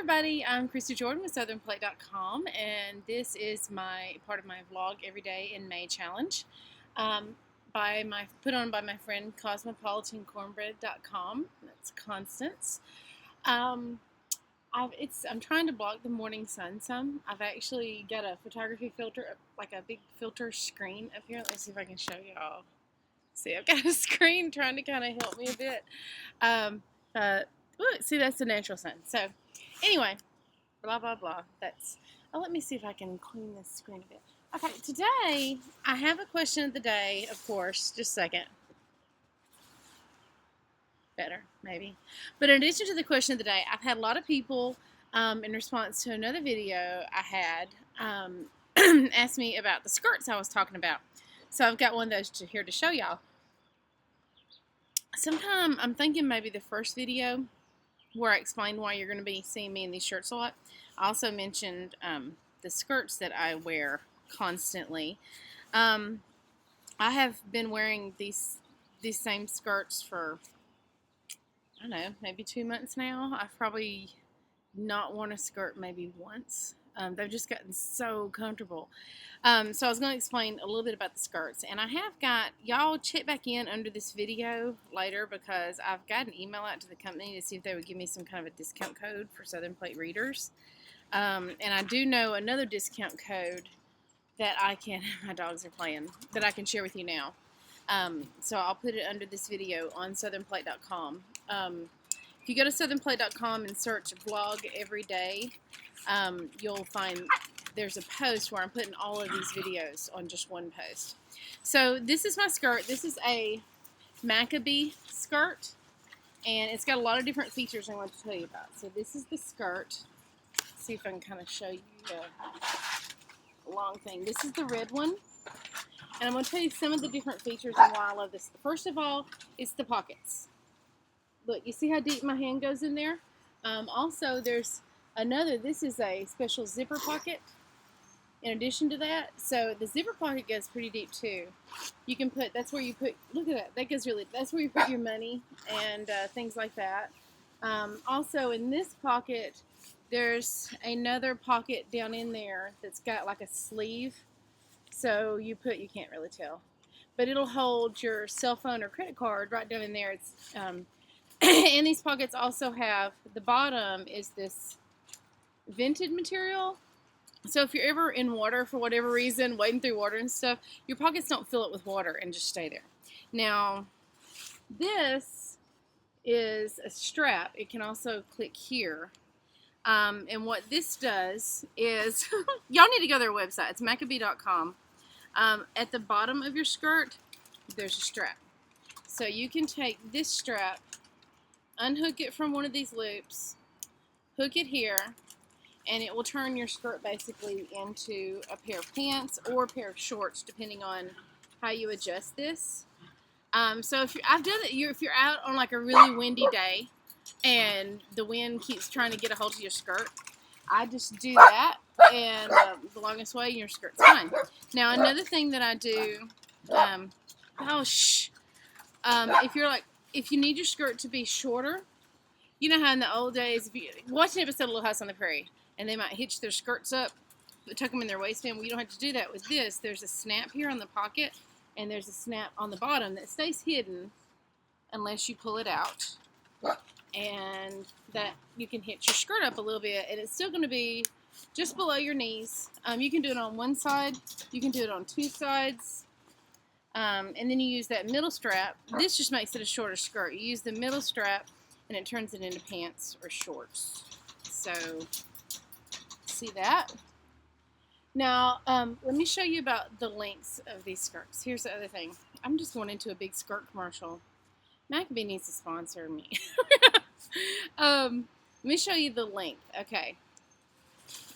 everybody, I'm Christy Jordan with southernplate.com, and this is part of my vlog every day in May challenge, put on by my friend cosmopolitancornbread.com. That's Constance. I'm trying to block the morning sun some. I've actually got a photography filter, like a big filter screen up here. Let me see if I can show y'all. See, I've got a screen trying to kind of help me a bit. Look, see, that's the natural sun. So, anyway, blah, blah, blah. Let me see if I can clean this screen a bit. Okay, today, I have a question of the day, of course. Just a second. Better, maybe. But in addition to the question of the day, I've had a lot of people, in response to another video I had, ask me about the skirts I was talking about. So, I've got one of those here to show y'all. Sometime, I'm thinking maybe the first video where I explained why you're going to be seeing me in these shirts a lot. I also mentioned the skirts that I wear constantly. I have been wearing these same skirts for, I don't know, maybe 2 months now. I've probably not worn a skirt maybe once. They've just gotten so comfortable. So I was going to explain a little bit about the skirts. And I have got, y'all check back in under this video later because I've got an email out to the company to see if they would give me some kind of a discount code for Southern Plate readers. And I do know another discount code that my dogs are playing, that I can share with you now. So I'll put it under this video on southernplate.com. If you go to southernplate.com and search vlog every day, you'll find there's a post where I'm putting all of these videos on just one post. So this is my skirt. This is a Maccabee skirt, and it's got a lot of different features I want to tell you about. So this is the skirt. Let's see if I can kind of show you the long thing. This is the red one, and I'm going to tell you some of the different features and why I love this. First of all, it's the pockets. Look, you see how deep my hand goes in there? Also, there's this is a special zipper pocket in addition to that. So the zipper pocket goes pretty deep too. You can put, that's where you put, look at that, that's where you put your money and things like that. Also in this pocket, there's another pocket down in there that's got like a sleeve. So you can't really tell, but it'll hold your cell phone or credit card right down in there. It's, and these pockets also have, the bottom is this vented material. So if you're ever in water for whatever reason, wading through water and stuff, your pockets don't fill it with water and just stay there. Now, this is a strap. It can also click here. And what this does is, y'all need to go to their website. It's maccabee.com. At the bottom of your skirt, there's a strap. So you can take this strap, unhook it from one of these loops, hook it here, and it will turn your skirt basically into a pair of pants or a pair of shorts, depending on how you adjust this. So I've done it, if you're out on like a really windy day and the wind keeps trying to get a hold of your skirt, I just do that, and the longest way, your skirt's fine. Now, another thing that I do, if you need your skirt to be shorter, you know how in the old days, if you watch an episode of Little House on the Prairie, and they might hitch their skirts up, tuck them in their waistband. Well, you don't have to do that with this. There's a snap here on the pocket, and there's a snap on the bottom that stays hidden unless you pull it out. And that you can hitch your skirt up a little bit, and it's still going to be just below your knees. You can do it on one side. You can do it on two sides. And then you use that middle strap. This just makes it a shorter skirt. You use the middle strap, and it turns it into pants or shorts. So, see that? Now, let me show you about the lengths of these skirts. Here's the other thing. I'm just going into a big skirt commercial. Maccabee needs to sponsor me. Let me show you the length. Okay.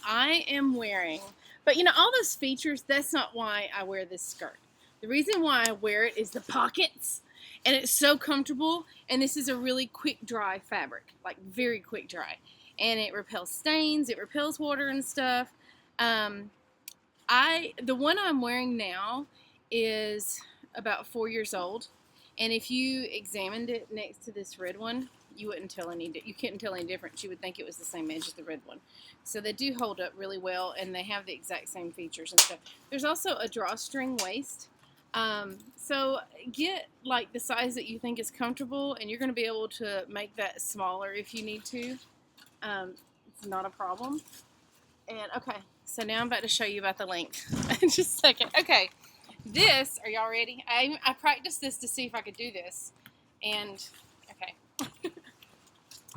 I am wearing, but you know, all those features, that's not why I wear this skirt. The reason why I wear it is the pockets. And it's so comfortable, and this is a really quick dry fabric, like very quick dry. And it repels stains, it repels water and stuff. The one I'm wearing now is about 4 years old, and if you examined it next to this red one, you wouldn't tell you couldn't tell any difference. You would think it was the same edge as the red one. So they do hold up really well, and they have the exact same features and stuff. There's also a drawstring waist. So get like the size that you think is comfortable, and you're going to be able to make that smaller if you need to. It's not a problem. And okay, so now I'm about to show you about the length. Just a second. Okay, this, are y'all ready? I practiced this to see if I could do this. And, okay.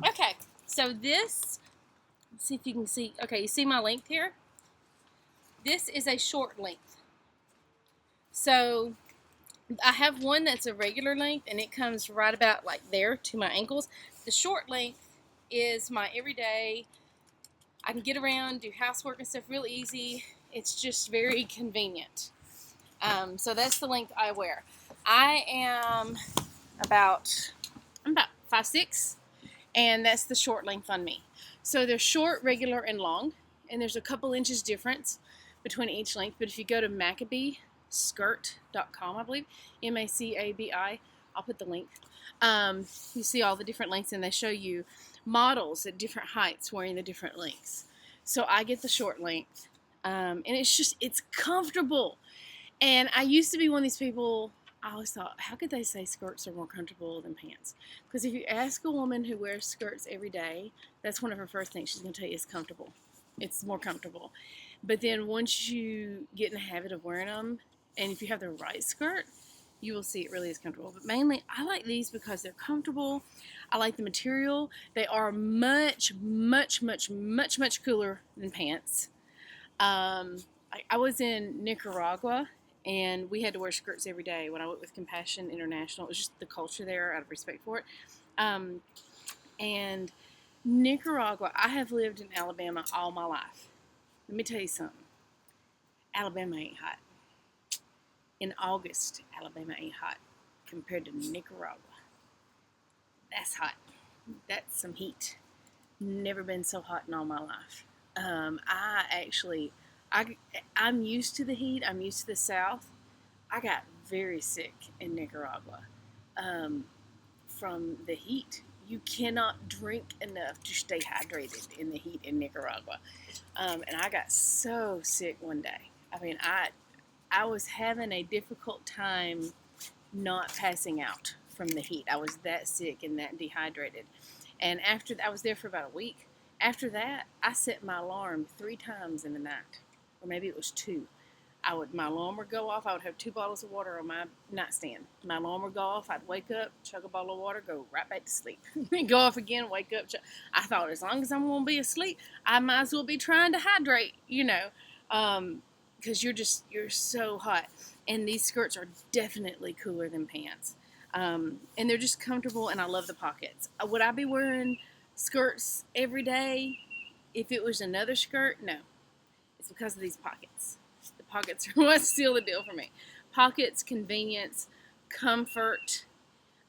Okay, so this, let's see if you can see. Okay, you see my length here? This is a short length. So I have one that's a regular length, and it comes right about like there to my ankles. The short length is my everyday. I can get around, do housework and stuff real easy. It's just very convenient. So that's the length I wear. I'm about 5'6", and that's the short length on me. So there's short, regular, and long, and there's a couple inches difference between each length. But if you go to Maccabee Skirt.com, I believe, Macabi, I'll put the link. You see all the different lengths, and they show you models at different heights wearing the different lengths. So I get the short length, and it's comfortable. And I used to be one of these people, I always thought, how could they say skirts are more comfortable than pants? Because if you ask a woman who wears skirts every day, that's one of her first things she's going to tell you is comfortable. It's more comfortable. But then once you get in the habit of wearing them, and if you have the right skirt, you will see it really is comfortable. But mainly, I like these because they're comfortable. I like the material. They are much, much, much, much, much cooler than pants. I was in Nicaragua, and we had to wear skirts every day when I went with Compassion International. It was just the culture there out of respect for it. And Nicaragua, I have lived in Alabama all my life. Let me tell you something. Alabama ain't hot. In August, Alabama ain't hot compared to Nicaragua. That's hot. That's some heat. Never been so hot in all my life. I'm used to the heat. I'm used to the South. I got very sick in Nicaragua from the heat. You cannot drink enough to stay hydrated in the heat in Nicaragua. And I got so sick one day. I mean, I was having a difficult time not passing out from the heat. I was that sick and that dehydrated. And after I was there for about a week. After that, I set my alarm 3 times in the night, or maybe it was 2. My alarm would go off. I would have 2 bottles of water on my nightstand. My alarm would go off. I'd wake up, chug a bottle of water, go right back to sleep. Go off again, wake up. I thought, as long as I'm going to be asleep, I might as well be trying to hydrate, because you're so hot. And these skirts are definitely cooler than pants. And they're just comfortable, and I love the pockets. Would I be wearing skirts every day if it was another skirt? No. It's because of these pockets. The pockets are what seal the deal for me. Pockets, convenience, comfort,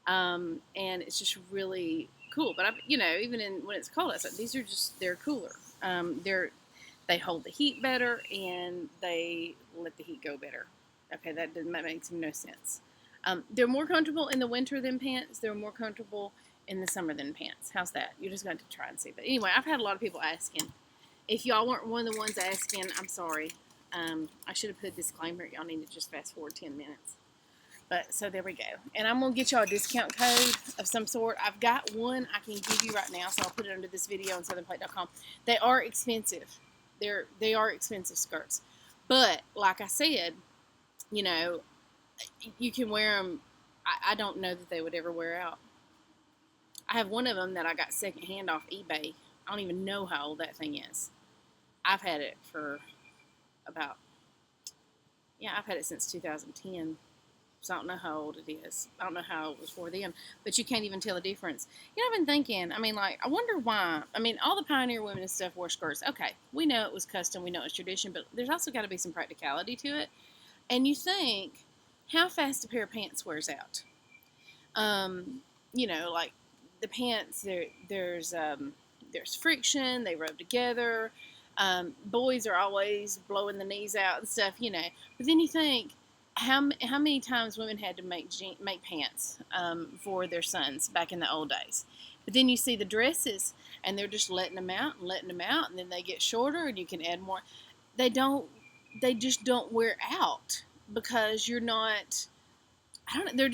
and it's just really cool. But even when it's cold outside, they're cooler. They hold the heat better, and they let the heat go better. Okay, that makes no sense. They're more comfortable in the winter than pants. They're more comfortable in the summer than pants. How's that? You're just going to try and see. But anyway, I've had a lot of people asking. If y'all weren't one of the ones asking, I'm sorry. I should have put a disclaimer. Y'all need to just fast forward 10 minutes. But so there we go. And I'm going to get y'all a discount code of some sort. I've got one I can give you right now, so I'll put it under this video on southernplate.com. They are expensive. They are expensive skirts. But like I said, you can wear them. I don't know that they would ever wear out. I have one of them that I got secondhand off eBay. I don't even know how old that thing is. I've had it for I've had it since 2010. So I don't know how old it is. I don't know how it was for then. But you can't even tell the difference. I've been thinking, I wonder why. All the pioneer women and stuff wore skirts. Okay, we know it was custom. We know it's tradition. But there's also got to be some practicality to it. And you think, how fast a pair of pants wears out? Like the pants, there's friction. They rub together. Boys are always blowing the knees out and stuff, But then you think, how many times women had to make pants for their sons back in the old days? But then you see the dresses, and they're just letting them out and letting them out, and then they get shorter, and you can add more. They don't. They just don't wear out because you're not. I don't know.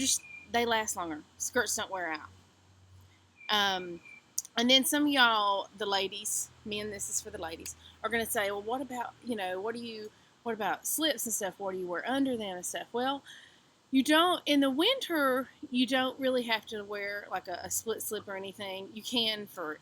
They last longer. Skirts don't wear out. And then some of y'all, the ladies, men, this is for the ladies, are going to say, well, what about, what about slips and stuff? What do you wear under them and stuff? Well, you don't, in the winter, you don't really have to wear like a split slip or anything. You can for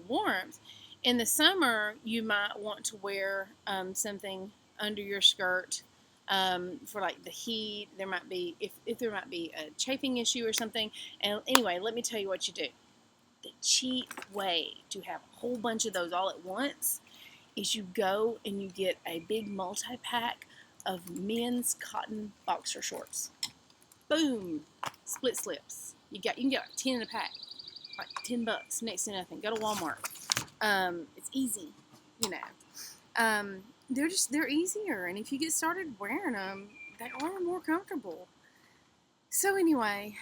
warmth. In the summer, you might want to wear something under your skirt for like the heat. There might be, if there might be a chafing issue or something. And anyway, let me tell you what you do. The cheap way to have a whole bunch of those all at once is you go and you get a big multi-pack of men's cotton boxer shorts. Boom! Split slips. You can get like 10 in a pack. Like $10, next to nothing. Go to Walmart. It's easy, they're easier, and if you get started wearing them, they are more comfortable. So anyway,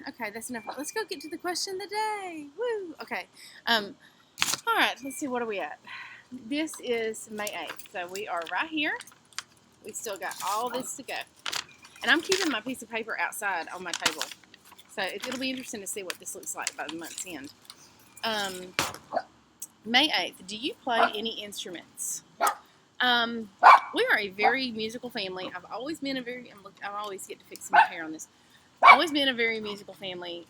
okay, that's enough. Let's go get to the question of the day. Woo! Okay. All right, let's see, what are we at? This is May 8th, so we are right here. We still got all this to go. And I'm keeping my piece of paper outside on my table. So it'll be interesting to see what this looks like by the month's end. May 8th, do you play any instruments? We are a very musical family. I've always been I always get to fix my hair on this. I've always been a very musical family.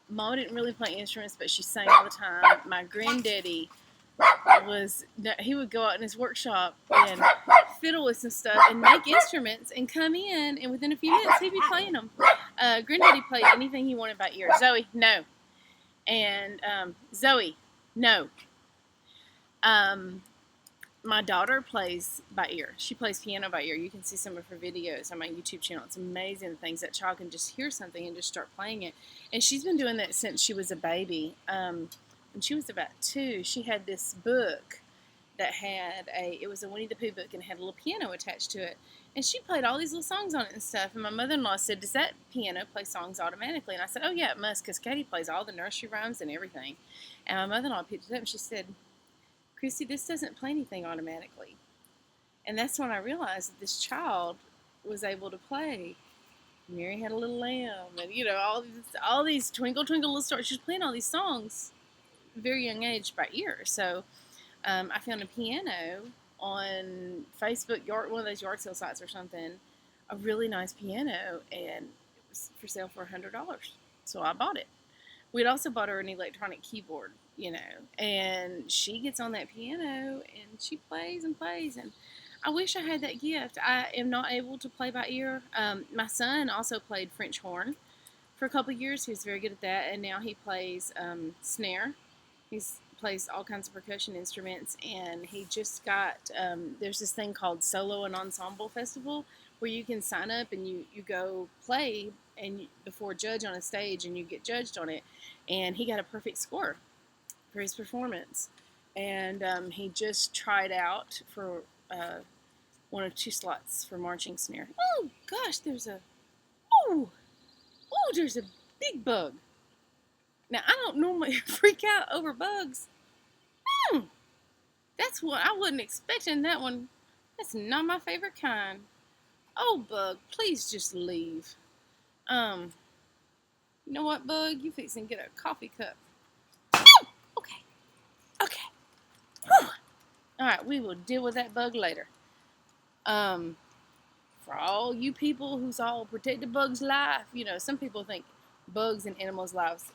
Mom didn't really play instruments, but she sang all the time. My granddaddy he would go out in his workshop and fiddle with some stuff and make instruments and come in, and within a few minutes he'd be playing them. Granddaddy played anything he wanted by ear. Zoe, no. And Zoe, no. My daughter plays by ear. She plays piano by ear. You can see some of her videos on my YouTube channel. It's amazing the things that child can just hear something and just start playing it. And she's been doing that since she was a baby. When she was about 2, she had this book that had it was a Winnie the Pooh book and had a little piano attached to it. And she played all these little songs on it and stuff. And my mother-in-law said, does that piano play songs automatically? And I said, oh yeah, it must, because Katie plays all the nursery rhymes and everything. And my mother-in-law picked it up and she said, Christy, this doesn't play anything automatically. And that's when I realized that this child was able to play Mary Had a Little Lamb, and all these Twinkle Twinkle Little Stars. She was playing all these songs at a very young age by ear. So I found a piano on Facebook, one of those yard sale sites or something, a really nice piano, and it was for sale for $100. So I bought it. We'd also bought her an electronic keyboard, and she gets on that piano and she plays and plays, and I wish I had that gift. I am not able to play by ear. My son also played French horn for a couple of years. He was very good at that, and now he plays snare. He plays all kinds of percussion instruments, and he just got, there's this thing called Solo and Ensemble Festival where you can sign up and you go play and before a judge on a stage, and you get judged on it, and he got a perfect score for his performance. And he just tried out for one or 2 slots for marching snare. Oh gosh, there's a big bug. Now I don't normally freak out over bugs. That's what I wasn't expecting. That one, that's not my favorite kind. Oh bug, please just leave. You know what, bug? You fixing to get a coffee cup. Okay. Whew. All right, we will deal with that bug later. For all you people who's all protect the bug's life, some people think bugs and animals' lives,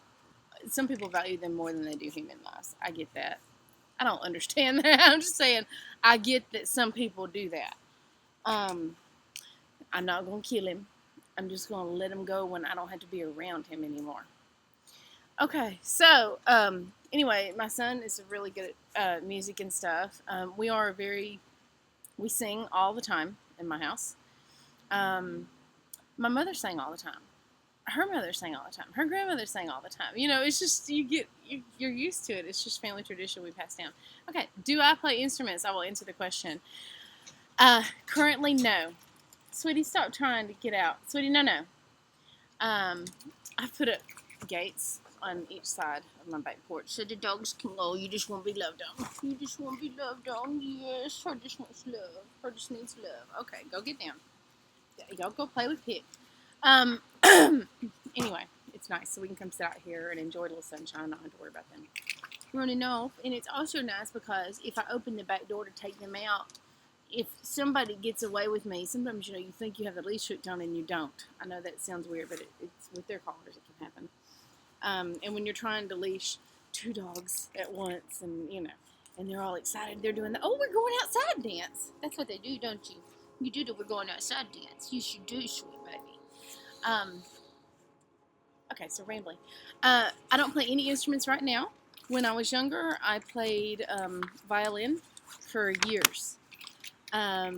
some people value them more than they do human lives. I get that. I don't understand that. I'm just saying, I get that some people do that. I'm not going to kill him. I'm just going to let him go when I don't have to be around him anymore. Okay, so, anyway, my son is really good at music and stuff. We sing all the time in my house. My mother sang all the time. Her mother sang all the time. Her grandmother sang all the time. It's just, you're used to it. It's just family tradition we pass down. Okay, do I play instruments? I will answer the question. Currently, no. Sweetie, stop trying to get out. Sweetie, no. I put up gates on each side of my back porch so the dogs can go. You just want to be loved on. You just want to be loved on. Yes, her just wants love. Her just needs love. Okay, go get down. Y'all go play with Pig. Anyway, it's nice, so we can come sit out here and enjoy a little sunshine. Not have to worry about them running off. And it's also nice because if I open the back door to take them out, if somebody gets away with me, sometimes, you think you have the leash hooked on and you don't. I know that sounds weird, but it's with their collars it can happen. And when you're trying to leash 2 dogs at once, and and they're all excited, they're doing the we're going outside dance. That's what they do, don't you? You do the we're going outside dance. You should do, sweet baby. Okay, so rambling. I don't play any instruments right now. When I was younger, I played violin for years. I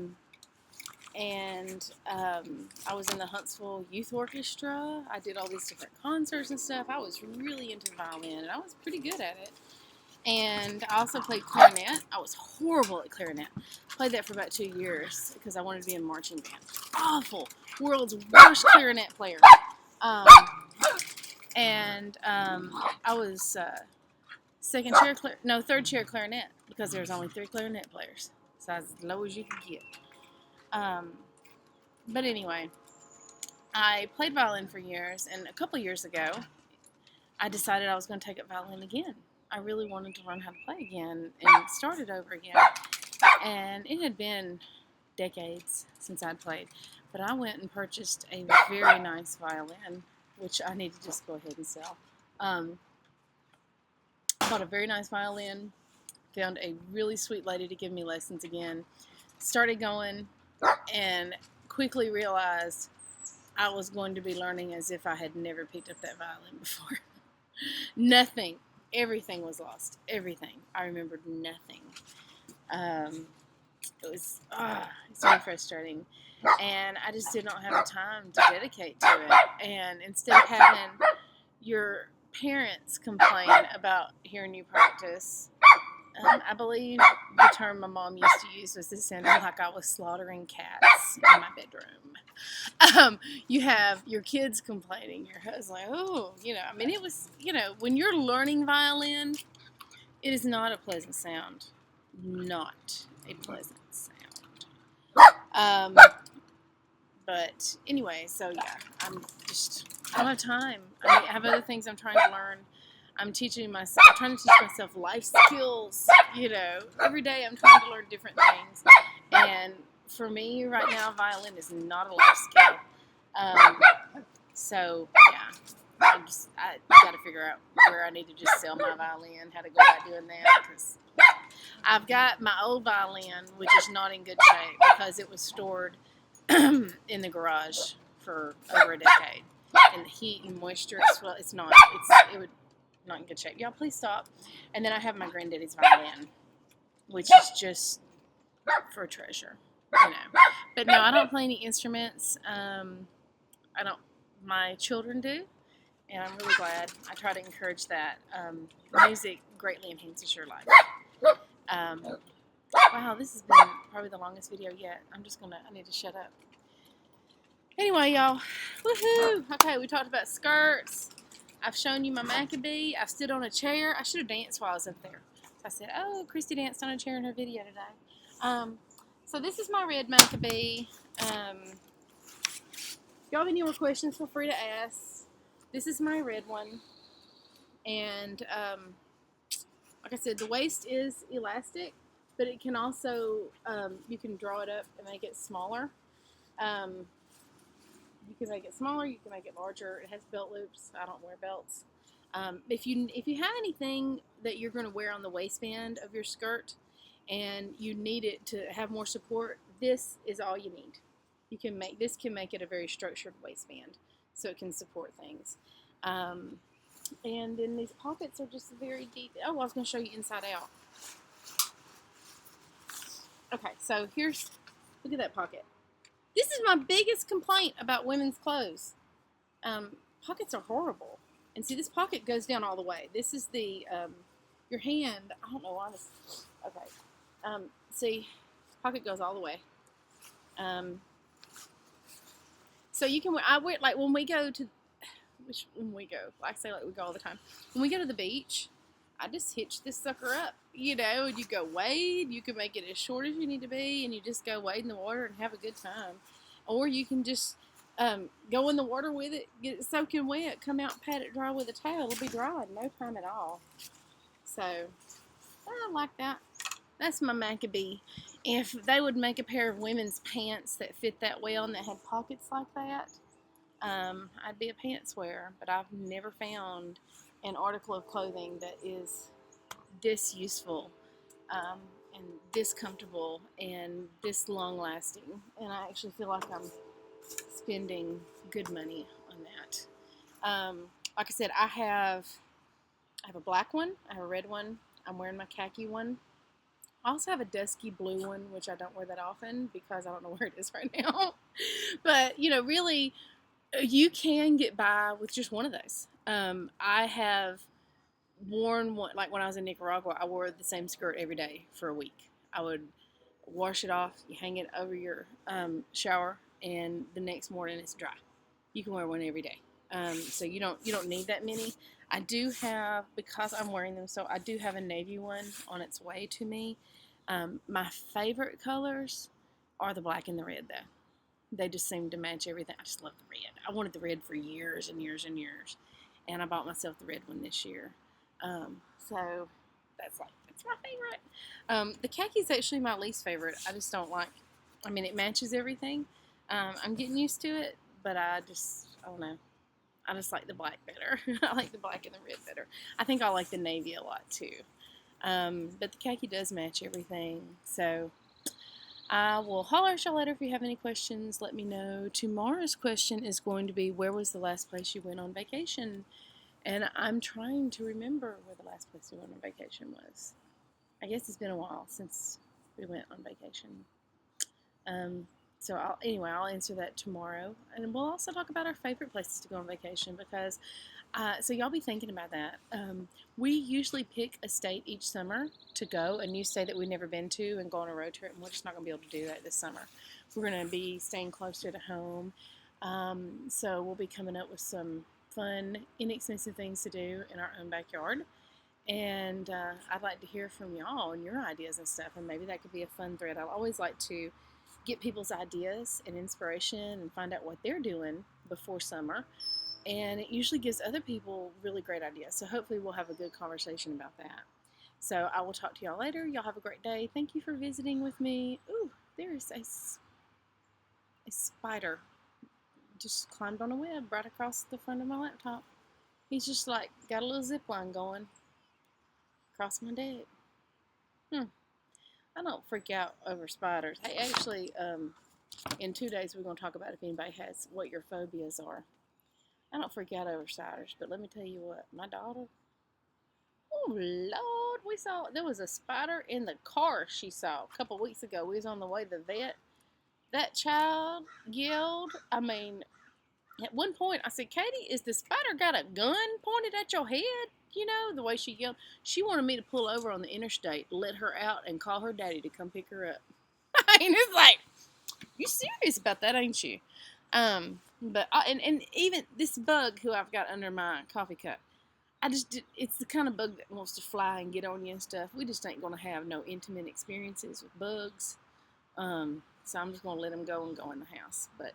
was in the Huntsville Youth Orchestra. I did all these different concerts and stuff. I was really into violin, and I was pretty good at it. And I also played clarinet. I was horrible at clarinet. Played that for about 2 years because I wanted to be in marching band. Awful. World's worst clarinet player. I was third chair clarinet because there was only 3 clarinet players. So I was as low as you could get. But anyway, I played violin for years, and a couple years ago, I decided I was going to take up violin again. I really wanted to learn how to play again and start it over again. And it had been decades since I'd played, but I went and purchased a very nice violin, which I need to just go ahead and sell. Bought a very nice violin, found a really sweet lady to give me lessons again, started going, and quickly realized I was going to be learning as if I had never picked up that violin before. Nothing. Everything was lost. Everything. I remembered nothing. It's very frustrating. And I just did not have the time to dedicate to it. And instead of having your parents complain about hearing you practice, I believe the term my mom used to use was this sounded like I was slaughtering cats in my bedroom. You have your kids complaining, your husband like, it was, when you're learning violin, it is not a pleasant sound. Not a pleasant sound. But anyway, so yeah, I don't have time. I have other things I'm trying to learn. I'm trying to teach myself life skills, every day I'm trying to learn different things. And for me right now, violin is not a life skill. So yeah, I got to figure out where I need to just sell my violin, how to go about doing that, because I've got my old violin, which is not in good shape because it was stored in the garage for over a decade. And the heat and moisture, it would not in good shape. Y'all, please stop. And then I have my granddaddy's violin, which is just for treasure, But no, I don't play any instruments. My children do, and I'm really glad. I try to encourage that. Music greatly enhances your life. Wow, this has been probably the longest video yet. I need to shut up. Anyway, y'all, woohoo! Okay, we talked about skirts. I've shown you my Maccabee. I've stood on a chair. I should have danced while I was up there. So I said, oh, Christy danced on a chair in her video today. So this is my red Maccabee. If y'all have any more questions, feel free to ask. This is my red one. And like I said, the waist is elastic, but it can also, you can draw it up and make it smaller. You can make it smaller, you can make it larger. It has belt loops. I don't wear belts. If you have anything that you're going to wear on the waistband of your skirt and you need it to have more support, this is all you need. This can make it a very structured waistband so it can support things. And then these pockets are just very deep. Oh, I was going to show you inside out. Okay, so look at that pocket. This is my biggest complaint about women's clothes. Pockets are horrible. And see, this pocket goes down all the way. This is your hand. I don't know why this. Okay. See, pocket goes all the way. So you can wear. I wear like when we which when we go, like I say, like we go all the time. When we go to the beach, I just hitch this sucker up, and you go wade. You can make it as short as you need to be, and you just go wade in the water and have a good time. Or you can just go in the water with it, get it soaking wet, come out, pat it dry with a towel. It'll be dry in no time at all. So I like that. That's my Maccabee. If they would make a pair of women's pants that fit that well and that had pockets like that, I'd be a pants wearer. But I've never found an article of clothing that is this useful and this comfortable and this long lasting. And I actually feel like I'm spending good money on that. Like I said, I have a black one, I have a red one, I'm wearing my khaki one. I also have a dusky blue one, which I don't wear that often because I don't know where it is right now. But, really, you can get by with just one of those. I have worn one, like when I was in Nicaragua, I wore the same skirt every day for a week. I would wash it off, you hang it over your shower, and the next morning it's dry. You can wear one every day. So you don't need that many. I do have, because I'm wearing them, so I do have a navy one on its way to me. My favorite colors are the black and the red, though. They just seem to match everything. I just love the red. I wanted the red for years and years and years, and I bought myself the red one this year. So that's my favorite. The khaki is actually my least favorite. I just don't like. I mean, it matches everything. I'm getting used to it, but I don't know. I just like the black better. I like the black and the red better. I think I like the navy a lot too. But the khaki does match everything. So I will holler at y'all later if you have any questions. Let me know. Tomorrow's question is going to be, where was the last place you went on vacation? And I'm trying to remember where the last place we went on vacation was. I guess it's been a while since we went on vacation. So I'll answer that tomorrow, and we'll also talk about our favorite places to go on vacation because, so y'all be thinking about that. We usually pick a state each summer to go, a new state that we've never been to, and go on a road trip, and we're just not going to be able to do that this summer. We're going to be staying closer to home, so we'll be coming up with some fun, inexpensive things to do in our own backyard. And I'd like to hear from y'all and your ideas and stuff, and maybe that could be a fun thread. I always like to get people's ideas and inspiration and find out what they're doing before summer, and it usually gives other people really great ideas. So hopefully we'll have a good conversation about that. So I will talk to y'all later. Y'all have a great day. Thank you for visiting with me. Ooh, there's a spider just climbed on a web right across the front of my laptop. He's just like got a little zip line going across my deck. I don't freak out over spiders. Hey, actually, in 2 days we're going to talk about if anybody has what your phobias are. I don't freak out over spiders, but let me tell you what, my daughter, oh Lord, there was a spider in the car she saw a couple weeks ago. We was on the way to the vet. That child yelled. I mean, at one point I said, Katie, is the spider got a gun pointed at your head? The way she yelled. She wanted me to pull over on the interstate, let her out, and call her daddy to come pick her up. I mean, it's like, you serious about that, ain't you? But and even this bug who I've got under my coffee cup, it's the kind of bug that wants to fly and get on you and stuff. We just ain't gonna have no intimate experiences with bugs. So I'm just gonna let them go and go in the house. But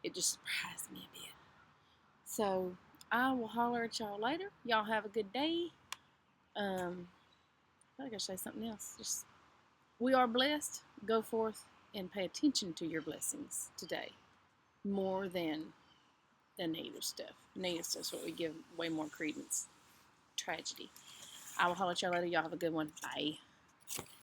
it just surprised me a bit. So I will holler at y'all later. Y'all have a good day. I gotta say something else. We are blessed. Go forth and pay attention to your blessings today, more than the negative stuff. Negative stuff's what we give way more credence. Tragedy. I will holler at y'all later. Y'all have a good one. Bye.